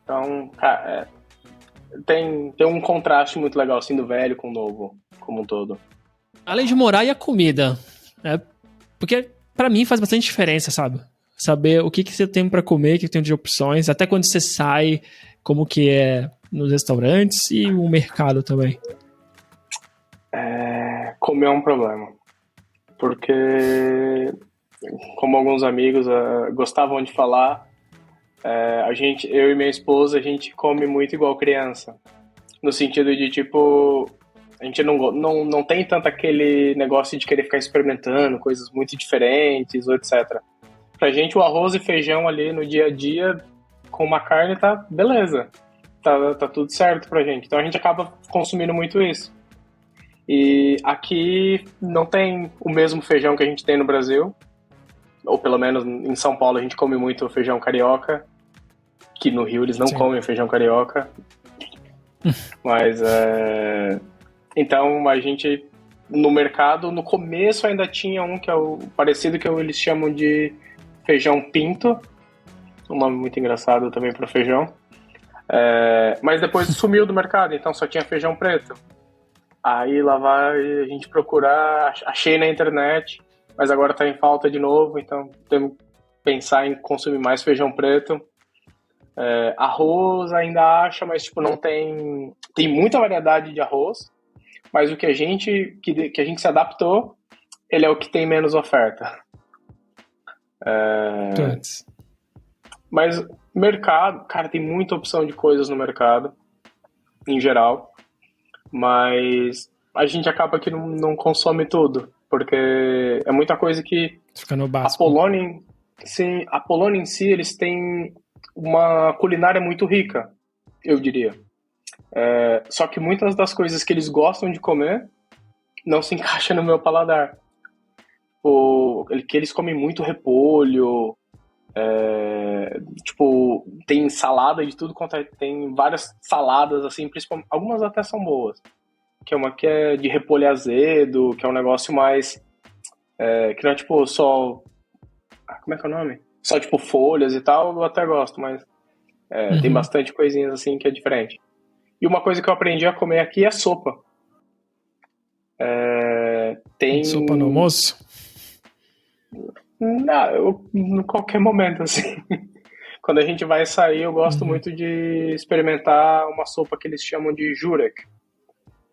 B: Então, cara, tem um contraste muito legal, assim, do velho com o novo, como um todo.
A: Além de morar, e a comida? Porque pra mim faz bastante diferença, sabe? Saber o que você tem pra comer, o que tem de opções, até quando você sai, como que é nos restaurantes e o mercado também.
B: Comer é um problema, porque, como alguns amigos gostavam de falar, eu e minha esposa, a gente come muito igual criança, no sentido de, tipo, a gente não tem tanto aquele negócio de querer ficar experimentando coisas muito diferentes, ou etc. Pra gente, o arroz e feijão ali no dia a dia, com uma carne, tá beleza, tá tudo certo pra gente, então a gente acaba consumindo muito isso. E aqui não tem o mesmo feijão que a gente tem no Brasil, ou pelo menos em São Paulo a gente come muito feijão carioca, que no Rio eles não comem feijão carioca. Mas, então a gente, no mercado, no começo ainda tinha um que é o parecido, que eles chamam de feijão pinto, um nome muito engraçado também para feijão, mas depois sumiu do mercado, então só tinha feijão preto. Aí lá vai a gente procurar, achei na internet, mas agora tá em falta de novo, então temos que pensar em consumir mais feijão preto. Arroz ainda acha, mas tipo, não tem muita variedade de arroz, mas o que a gente se adaptou, ele é o que tem menos oferta. Mas mercado, cara, tem muita opção de coisas no mercado, em geral. Mas a gente acaba que não consome tudo, porque é muita coisa que
A: fica no básico.
B: A Polônia em si, eles têm uma culinária muito rica, eu diria. Só que muitas das coisas que eles gostam de comer não se encaixam no meu paladar. Que eles comem muito repolho, tipo, tem salada de tudo quanto tem várias saladas, assim, principalmente, algumas até são boas, que é uma que é de repolho azedo, que é um negócio mais, que não é tipo só, como é que é o nome? Só tipo folhas e tal, eu até gosto, mas tem bastante coisinhas assim que é diferente. E uma coisa que eu aprendi a comer aqui é sopa. Tem
A: sopa no almoço?
B: Não, em qualquer momento, assim. Quando a gente vai sair, eu gosto muito de experimentar uma sopa que eles chamam de jurek,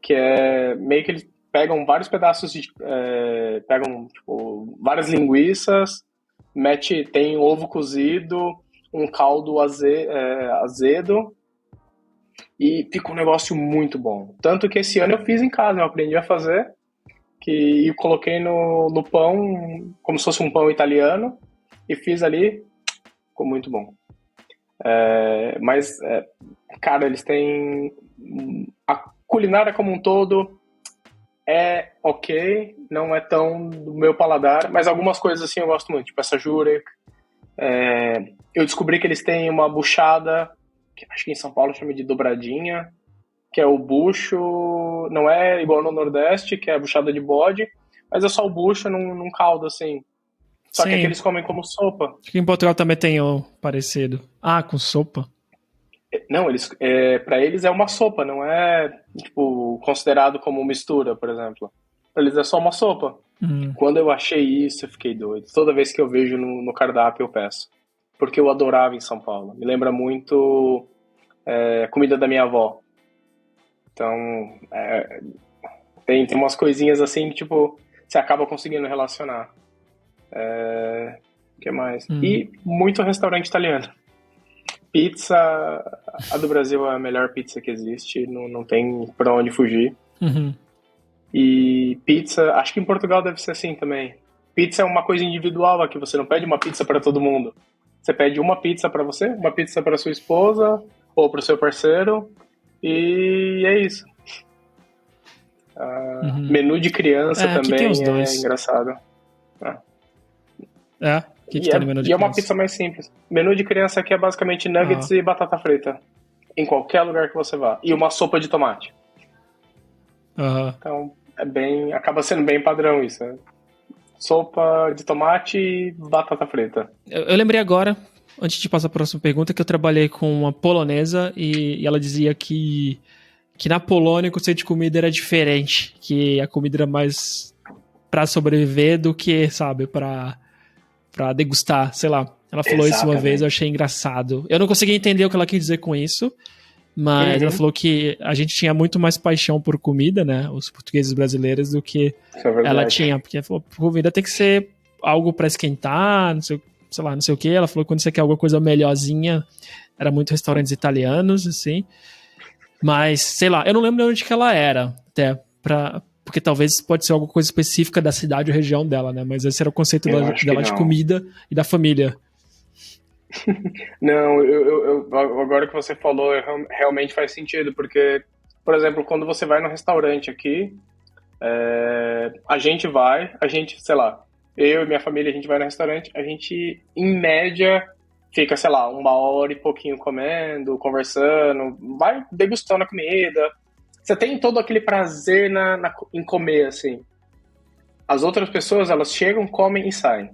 B: que é meio que eles pegam vários pedaços pegam, tipo, várias linguiças, tem ovo cozido, um caldo azedo, e fica um negócio muito bom. Tanto que esse ano eu fiz em casa, eu aprendi a fazer, e eu coloquei no pão, como se fosse um pão italiano, e fiz ali, ficou muito bom. Mas, cara, eles têm... A culinária como um todo é ok, não é tão do meu paladar, mas algumas coisas assim eu gosto muito, tipo essa jurek. Eu descobri que eles têm uma buchada, que acho que em São Paulo chama de dobradinha, que é o bucho, não é igual no Nordeste, que é a buchada de bode, mas é só o bucho num caldo, assim. Só
A: Sim.
B: que aqui eles comem como sopa.
A: Acho que em Portugal também tem o parecido. Ah, com sopa?
B: Não, pra eles é uma sopa, não é, tipo, considerado como mistura, por exemplo. Pra eles é só uma sopa. Quando eu achei isso, eu fiquei doido. Toda vez que eu vejo no cardápio, eu peço. Porque eu adorava em São Paulo. Me lembra muito comida da minha avó. Então, tem umas coisinhas assim que, tipo, você acaba conseguindo relacionar. O que mais? E muito restaurante italiano. Pizza, a do Brasil é a melhor pizza que existe, não tem pra onde fugir. E pizza, acho que em Portugal deve ser assim também. Pizza é uma coisa individual aqui, você não pede uma pizza pra todo mundo. Você pede uma pizza pra você, uma pizza pra sua esposa ou pro seu parceiro, e é isso. Menu de criança também
A: tem os dois.
B: é engraçado.
A: O que tem no menu de criança?
B: E é uma pizza mais simples. Menu de criança aqui é basicamente nuggets e batata frita. Em qualquer lugar que você vá. E uma sopa de tomate. Então, acaba sendo bem padrão isso. Né? Sopa de tomate e batata frita.
A: Eu lembrei agora, antes de passar para a próxima pergunta, que eu trabalhei com uma polonesa e ela dizia que na Polônia o conceito de comida era diferente. Que a comida era mais para sobreviver do que, sabe, para degustar, sei lá. Ela falou isso uma vez, eu achei engraçado. Eu não consegui entender o que ela quis dizer com isso, mas ela falou que a gente tinha muito mais paixão por comida, né? Os portugueses brasileiros, do que ela tinha. Porque ela falou, comida tem que ser algo para esquentar, não sei o que. Ela falou que quando você quer alguma coisa melhorzinha, era muito restaurantes italianos, assim. Mas, sei lá, eu não lembro de onde que ela era, até, porque talvez pode ser alguma coisa específica da cidade ou região dela, né? Mas esse era o conceito dela de comida e da família.
B: Não, agora que você falou, realmente faz sentido, porque, por exemplo, quando você vai no restaurante aqui, a gente, sei lá, eu e minha família, a gente vai no restaurante, a gente, em média, fica, sei lá, 1 hora e pouquinho comendo, conversando, vai degustando a comida. Você tem todo aquele prazer em comer, assim. As outras pessoas, elas chegam, comem e saem.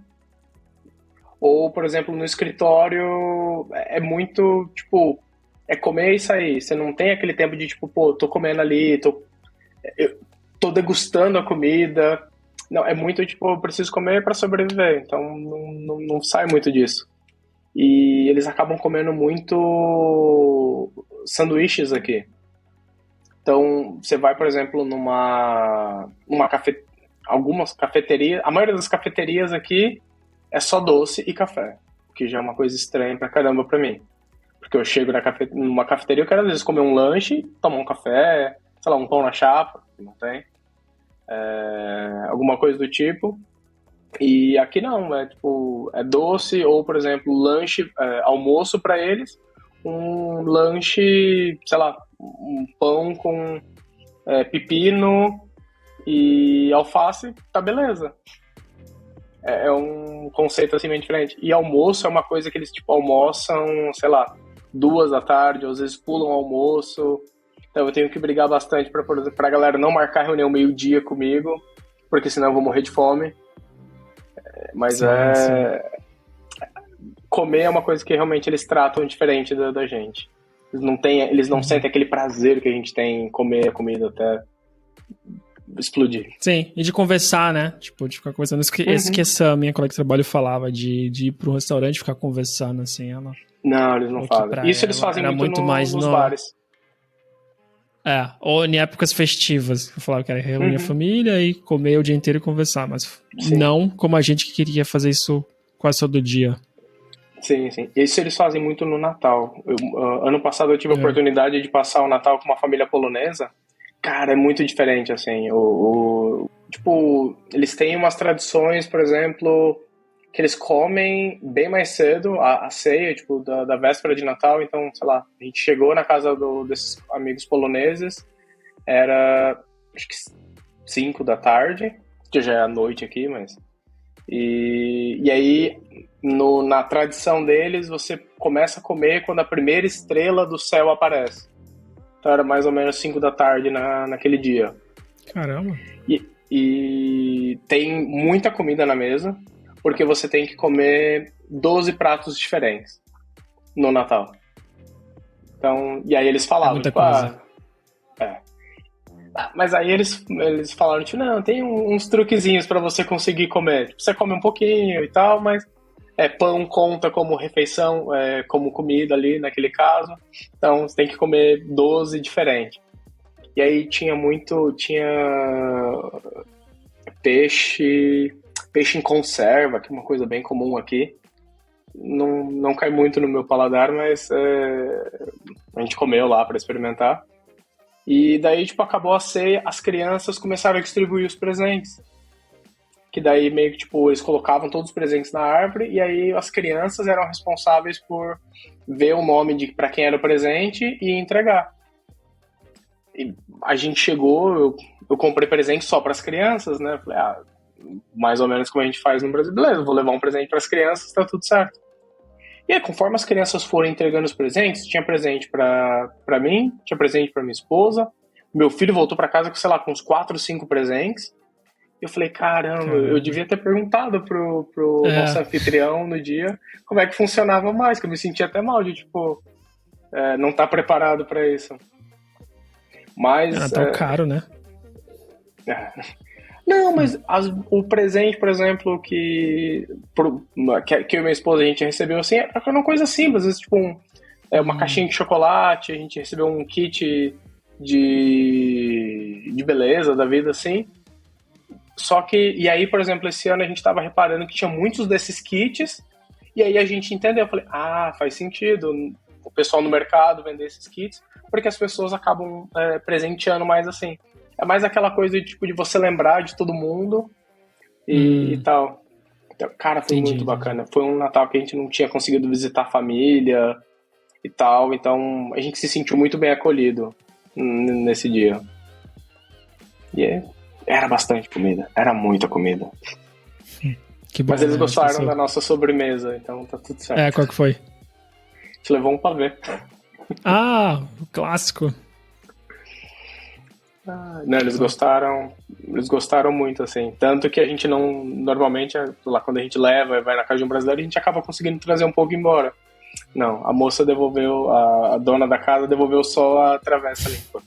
B: Ou, por exemplo, no escritório, é muito, tipo, é comer e sair. Você não tem aquele tempo de, tipo, pô, tô comendo ali, tô degustando a comida. Não, é muito, tipo, eu preciso comer para sobreviver. Então, não sai muito disso. E eles acabam comendo muito sanduíches aqui. Então, você vai, por exemplo, algumas cafeterias, a maioria das cafeterias aqui é só doce e café, que já é uma coisa estranha pra caramba pra mim. Porque eu chego numa cafeteria, eu quero às vezes comer um lanche, tomar um café, sei lá, um pão na chapa, que não tem, alguma coisa do tipo. E aqui não, é doce ou, por exemplo, lanche, almoço pra eles, um lanche, sei lá, um pão com pepino e alface, tá beleza. É um conceito assim bem diferente. E almoço é uma coisa que eles tipo almoçam, sei lá, 2 da tarde, ou às vezes pulam o almoço. Então eu tenho que brigar bastante pra galera não marcar reunião meio-dia comigo, porque senão eu vou morrer de fome. Mas sim. Comer é uma coisa que realmente eles tratam diferente da gente. Eles não sentem aquele prazer que a gente tem em comer a comida até explodir.
A: Sim, e de conversar, né? Tipo, de ficar conversando. Esse que essa minha colega de trabalho falava, de ir para um restaurante e ficar conversando, assim.
B: Não, eles não fazem. Isso eles fazem muito mais nos bares.
A: Ou em épocas festivas. Eu falava que era reunir a família e comer o dia inteiro e conversar. Mas não como a gente que queria fazer isso quase todo dia.
B: Sim, sim. Isso eles fazem muito no Natal. Ano passado eu tive a oportunidade de passar o Natal com uma família polonesa. Cara, é muito diferente, assim. Tipo, eles têm umas tradições, por exemplo, que eles comem bem mais cedo a ceia, tipo, da véspera de Natal. Então, sei lá, a gente chegou na casa desses amigos poloneses, era, acho que 5 da tarde, que já é a noite aqui, mas... E aí, na tradição deles, você começa a comer quando a primeira estrela do céu aparece. Então era mais ou menos 5 da tarde naquele dia.
A: Caramba.
B: e tem muita comida na mesa, porque você tem que comer 12 pratos diferentes no Natal. Então, e aí eles falavam, tipo, mas aí eles falaram, tipo, não, tem uns truquezinhos pra você conseguir comer. Tipo, você come um pouquinho e tal, mas pão conta como refeição, como comida ali naquele caso. Então, você tem que comer 12 diferentes. E aí tinha peixe em conserva, que é uma coisa bem comum aqui. Não cai muito no meu paladar, mas a gente comeu lá para experimentar. E daí, tipo, acabou a ceia, as crianças começaram a distribuir os presentes. Que daí meio que, tipo, eles colocavam todos os presentes na árvore e aí as crianças eram responsáveis por ver o nome para quem era o presente e entregar. E a gente chegou, eu comprei presente só para as crianças, né? Falei, mais ou menos como a gente faz no Brasil. Beleza, vou levar um presente para as crianças, tá tudo certo. E aí, conforme as crianças foram entregando os presentes, tinha presente pra mim, tinha presente pra minha esposa, meu filho voltou pra casa com, sei lá, com uns 4, 5 presentes. Eu falei, caramba, eu devia ter perguntado pro nosso anfitrião no dia como é que funcionava mais, que eu me sentia até mal de, tipo, não estar preparado pra isso. Mas...
A: Era tão caro, né?
B: Não, mas o presente, por exemplo, que eu e minha esposa a gente recebeu, assim, é uma coisa simples, às vezes, tipo, uma caixinha de chocolate, a gente recebeu um kit de beleza da vida, assim. Só que, e aí, por exemplo, esse ano a gente estava reparando que tinha muitos desses kits, e aí a gente entendeu, eu falei, faz sentido o pessoal no mercado vender esses kits, porque as pessoas acabam presenteando mais assim. É mais aquela coisa de, tipo, de você lembrar de todo mundo e tal. Então, cara, foi muito bacana. Foi um Natal que a gente não tinha conseguido visitar a família e tal, então a gente se sentiu muito bem acolhido nesse dia. E era bastante comida, era muita comida.
A: Que bom,
B: mas eles gostaram da nossa sobremesa, então tá tudo certo.
A: Qual que foi?
B: A gente levou um pavê.
A: O clássico.
B: Não, eles gostaram muito, assim. Tanto que a gente não, normalmente, lá quando a gente leva e vai na casa de um brasileiro, a gente acaba conseguindo trazer um pouco embora. Não, a moça devolveu, a dona da casa devolveu só a travessa limpa.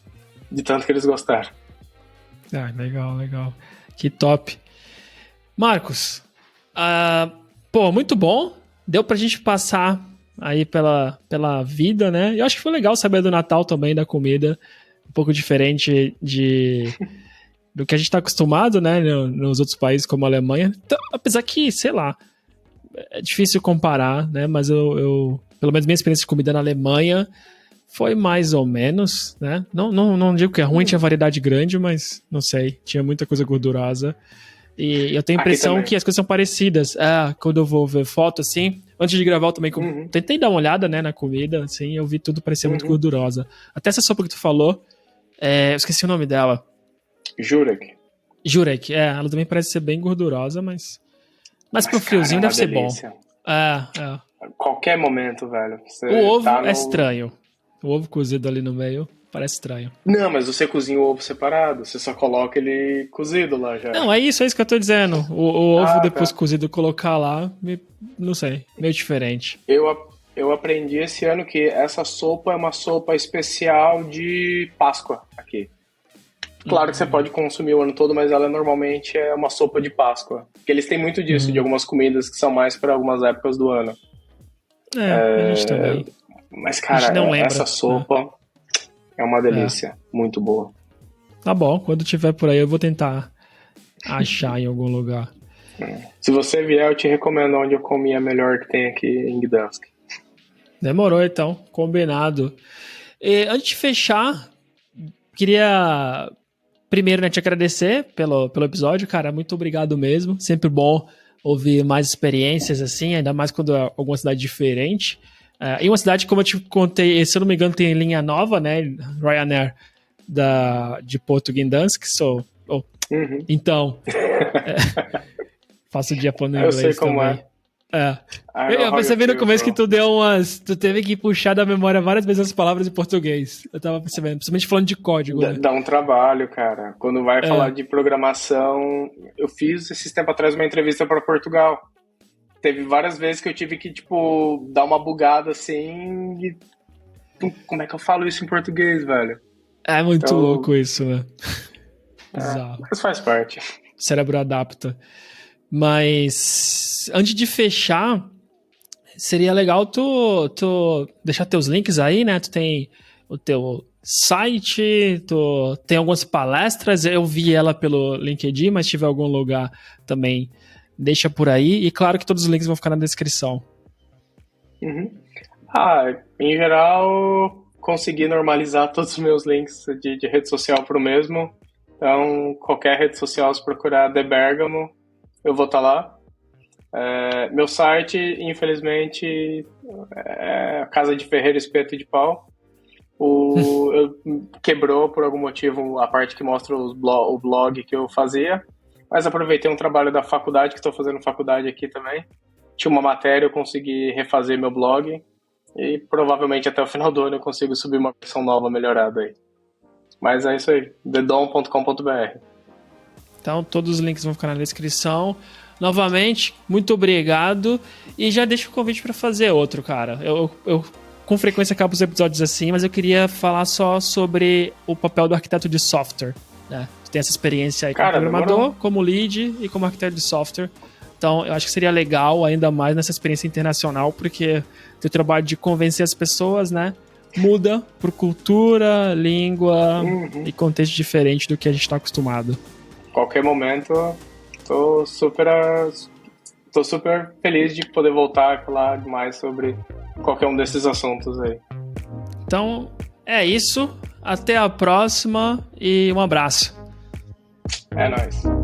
B: De tanto que eles gostaram.
A: Legal. Que top. Marcos, muito bom. Deu pra gente passar aí pela vida, né? Eu acho que foi legal saber do Natal também, da comida. Um pouco diferente do que a gente está acostumado, né, nos outros países como a Alemanha. Então, apesar que, sei lá, é difícil comparar, né, mas eu pelo menos minha experiência de comida na Alemanha foi mais ou menos, né, não digo que é ruim, tinha variedade grande, mas não sei, tinha muita coisa gordurosa. E eu tenho a impressão que as coisas são parecidas. Quando eu vou ver foto, assim, antes de gravar eu também tentei dar uma olhada, né, na comida, assim, eu vi tudo parecer muito gordurosa. Até essa sopa que tu falou, eu esqueci o nome dela.
B: Jurek,
A: ela também parece ser bem gordurosa, mas pro friozinho deve ser bom.
B: Qualquer momento, velho.
A: O ovo é estranho. O ovo cozido ali no meio parece estranho.
B: Não, mas você cozinha o ovo separado. Você só coloca ele cozido lá já.
A: Não, é isso que eu tô dizendo. O ovo depois cozido colocar lá, não sei, meio diferente.
B: Eu aprendi esse ano que essa sopa é uma sopa especial de Páscoa aqui. Claro que você pode consumir o ano todo, mas ela normalmente é uma sopa de Páscoa. Porque eles têm muito disso, de algumas comidas que são mais para algumas épocas do ano.
A: A gente também.
B: Mas, cara, essa sopa é uma delícia. Muito boa.
A: Tá bom, quando tiver por aí eu vou tentar achar em algum lugar.
B: Se você vier, eu te recomendo onde eu comi a melhor que tem aqui em Gdansk.
A: Demorou, então. Combinado. Antes de fechar, queria primeiro, né, te agradecer pelo episódio, cara. Muito obrigado mesmo. Sempre bom ouvir mais experiências, assim, ainda mais quando é alguma cidade diferente. Em uma cidade, como eu te contei, se eu não me engano, tem linha nova, né? Ryanair de Porto Gdansk. Então, faço o dia pondo em inglês também. É. Eu percebi no começo que tu teve que puxar da memória várias vezes as palavras em português. Eu tava percebendo, principalmente falando de código. Né?
B: Dá um trabalho, cara. Quando vai falar de programação, eu fiz esses tempos atrás uma entrevista para Portugal. Teve várias vezes que eu tive que, tipo, dar uma bugada assim e... Como é que eu falo isso em português, velho?
A: É muito louco isso, né?
B: Mas faz parte.
A: O cérebro adapta. Mas antes de fechar, seria legal tu deixar teus links aí, né? Tu tem o teu site, tu tem algumas palestras, eu vi ela pelo LinkedIn, mas se tiver algum lugar também, deixa por aí. E claro que todos os links vão ficar na descrição.
B: Em geral, consegui normalizar todos os meus links de rede social pro mesmo. Então, qualquer rede social, se procurar The Bergamo, eu vou estar lá. Meu site, infelizmente, é a Casa de Ferreiro Espeto de Pau. Quebrou por algum motivo a parte que mostra o blog que eu fazia, mas aproveitei um trabalho da faculdade, que estou fazendo faculdade aqui também. Tinha uma matéria, eu consegui refazer meu blog e provavelmente até o final do ano eu consigo subir uma versão nova melhorada aí. Mas é isso aí, thedom.com.br.
A: Então todos os links vão ficar na descrição. Novamente, muito obrigado. E já deixo o convite para fazer outro, cara. Eu com frequência acabo os episódios assim, mas eu queria falar só sobre o papel do arquiteto de software. Né? Tu tem essa experiência aí como programador, como lead e como arquiteto de software. Então, eu acho que seria legal, ainda mais nessa experiência internacional, porque o trabalho de convencer as pessoas, né, muda por cultura, língua e contexto diferente do que a gente está acostumado.
B: Qualquer momento, tô super feliz de poder voltar a falar mais sobre qualquer um desses assuntos aí.
A: Então, é isso. Até a próxima e um abraço.
B: É nóis.